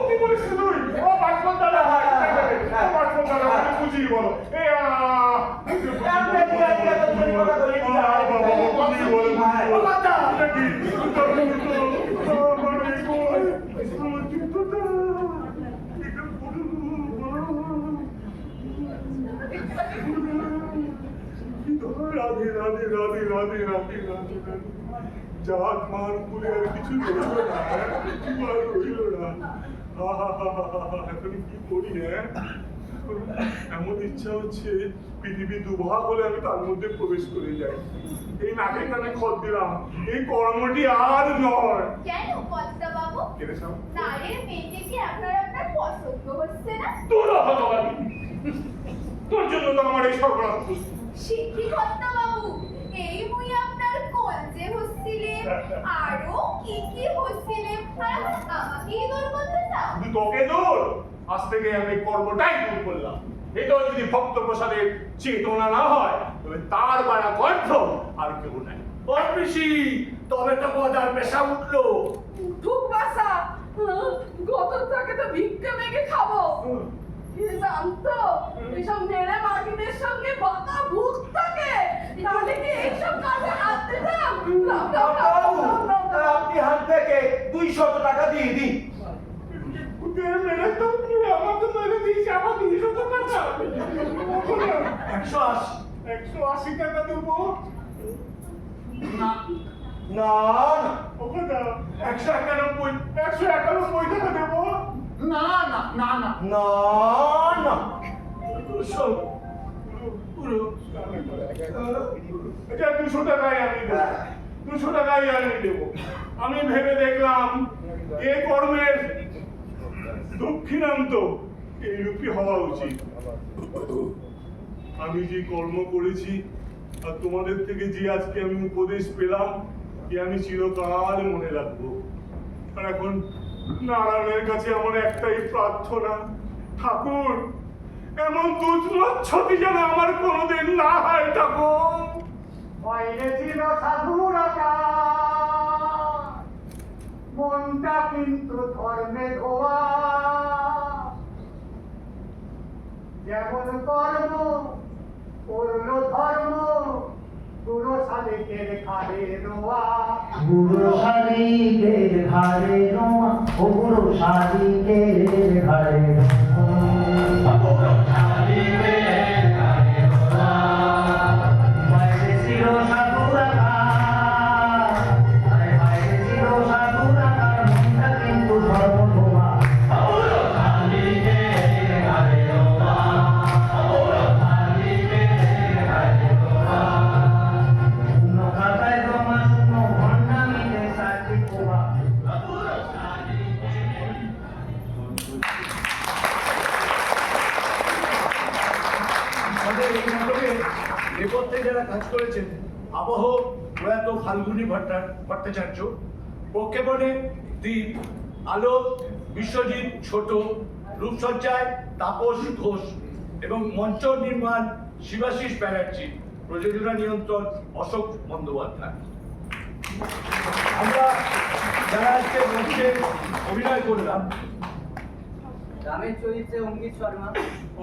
কি বলিস তুই ও বাসপন দাদা ভাই ও বাসপন দাদা ভাই বুঝি বলো এই রাধে রাধে রাধে রাধে রাধে রাধে জাত মার উপরে আর কিছু রইল না কিছু আর রইল না এখন কি করি হ্যাঁ এমন ইচ্ছা হচ্ছে পৃথিবী দুভাগ হলে আমি তার মধ্যে প্রবেশ করে যাই এই নাকে কানে খত দিলাম এই কর্মটি আর নয় কেন কর্তা বাবু? কেটে সাম নারীর মেয়েকে কি আপনার পছন্দ হচ্ছে না? তোর হতবাদি তোর জন্য তো আমার এই সর্বনাশ শিক্ষি কর্তা বাবু, এই মুই আপনার কলজে হচ্ছিলে আরো কি কি হচ্ছিলে আর আমাকেই দূর করতে চাও? শুধু তোকে দূর আজ থেকে আমি কর্মটাই দূর করলাম এটাও যদি ভক্ত প্রসাদের চেতনা না হয় তবে তার বাড়া কণ্ঠ আর কেউ নাই ওর পিসি তবে তো গদার পেশা উঠলো। উঠুক বাসা, গত থেকে তো ভিক্ষে মেঘে খাবো। কে জানতো এইসব নেড়ে মাগিদের সঙ্গে বাঁকা ভূত থাকে? তাহলে কি এইসব কাজে হাত দিতাম? আপনি হাত থেকে 200 টাকা দিয়ে দিন। মেরে তো আমাকে মেরে দিয়েছে আমার 200 টাকা 180 টাকা দেবো না না ওকে দাও 191 191 টাকা দেবো না না না না না না সব পুরো এটা 200 টাকাই আমি দেবো 200 টাকাই আমি দেবো আমি ভেবে দেখলাম এই কর্মের দক্ষিণান্ত এইরূপই হওয়া উচিত আমি যে কর্ম করেছি আর তোমাদের থেকে যে আজকে আমি উপদেশ পেলাম এ আমি চিরকাল মনে রাখবো আর এখন নারায়ণের কাছে আমার একটাই প্রার্থনা ঠাকুর এমন দুধমচ্ছতি যেন আমার কোনোদিন না হয় ঠাকুর বাইরে ছিল সাধুরা মনটা কিন্তু ধর্মে ধোয়া যেমন কর্ম করলো ধর্ম গুরু শালিকের ঘাড়ে রোয়া গুরু শালিকের ঘাড়ে রোয়া ও গুরু শালিকের ঘাড়ে বাইরে ছিল সাধুরা বাইরে ছিল সাধুরা মনটা কিন্তু ধর্ম ধোয়া খাতায় জমা শুনো ঘন্টা মিলে সাথে পোহা আমাদের এই নাটকে নেপথ্যে যারা কাজ করেছেন আবহ প্রয়াত ফাল্গুনী ভট্টাচার্য, প্রক্ষেপণে দীপ, আলো বিশ্বজিৎ ছোট, রূপসজ্জায় তাপস ঘোষ এবং মঞ্চ নির্মাণ শিবাশিস ব্যানার্জি, প্রযোজনা নিয়ন্ত্রণ অশোক বন্দ্যোপাধ্যায়। আমরা যারা আজকে মঞ্চে অভিনয় করলাম রামের চরিত্রে অঙ্কিত শর্মা,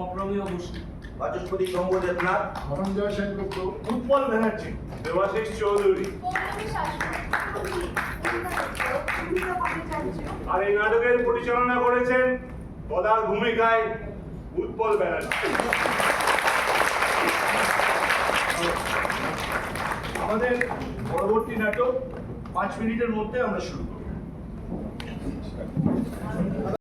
অপ্রমেয় বসু, বাচস্পতি শম্ভু দেবনাথ, ধনঞ্জয় সেনগুপ্ত, উৎপল ব্যানার্জি, দেবাশিস চৌধুরী পৌলমী শাসন, আর এই নাটকের পরিচালনা করেছেন গদার ভূমিকায় উৎপল ব্যানার্জি। আমাদের পরবর্তী নাটক 5 মিনিটের মধ্যে আমরা শুরু করব।